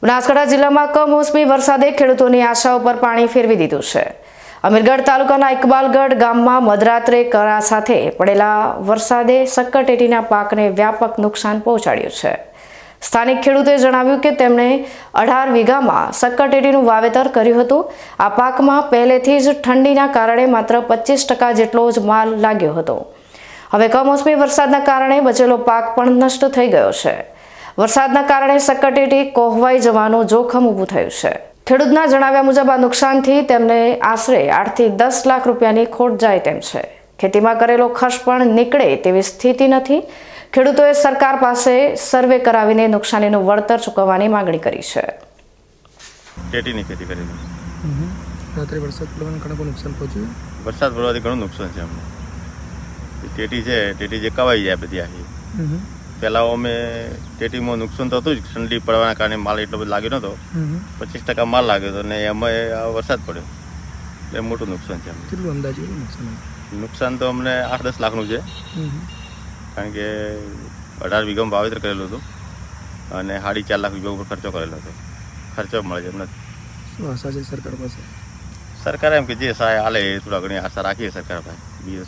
બનાસકાંઠા જિલ્લામાં કમોસમી વરસાદે ખેડૂતોની આશાઓ પર પાણી ફેરવી દીધું છે। અમીરગઢ તાલુકાના ઇકબાલગઢ ગામમાં મધરાત્રે કરા સાથે પડેલા વરસાદે શક્કરટેટીના પાકને વ્યાપક નુકસાન પહોંચાડ્યું છે। સ્થાનિક ખેડૂતોએ જણાવ્યું કે તેમણે 18 વીઘામાં શક્કરટેટીનું વાવેતર કર્યું હતું। આ પાકમાં પહેલેથી જ ઠંડીના કારણે માત્ર 25% જેટલો જ માલ લાગ્યો હતો। હવે કમોસમી વરસાદના કારણે બચેલો પાક પણ નષ્ટ થઈ ગયો છે। વરસાદના કારણે શક્કરટેટી કોહવાઈ જવાનું જોખમ ઊભું થયું છે। ખેડૂતના જણાવ્યા મુજબ આ નુકસાનથી તેમને આશરે 8 થી 10 લાખ રૂપિયાની ખોટ જાય તેમ છે। ખેતીમાં કરેલો ખર્ચ પણ નીકળે તેવી સ્થિતિ નથી। ખેડૂતોએ સરકાર પાસે સર્વે કરાવીને નુકસાનીનું વળતર ચૂકવવાની માંગણી કરી છે। ટેટીની ખેતી કરી રાત્રે વરસાદ પડવાના કારણે પણ નુકસાન પહોંચ્યું। વરસાદ પડવાથી ઘણું નુકસાન છે અમને। ટેટી છે, ટેટી જે કવાઈ જાય બધી આખી। પહેલાં અમે ટેટીમાં નુકસાન તો હતું જ, ઠંડી પડવાના કારણે માલ એટલો બધો લાગ્યો નહોતો। 25% માલ લાગ્યો હતો ને એમાં વરસાદ પડ્યો એટલે મોટું નુકસાન છે અમને। કેટલું અંદાજે નુકસાન? નુકસાન તો અમને 8-10 લાખનું છે, કારણ કે 18 વીઘામાં વાવેતર કરેલું હતું અને 4.5 લાખ રૂપિયા ઉપર ખર્ચો કરેલો હતો। ખર્ચો મળે છે એમને। શું આશા છે સરકાર પાસે? સરકાર એમ કે જે સહાય હાલે એ થોડા ઘણી આશા રાખીએ સરકાર પાસે। બીજું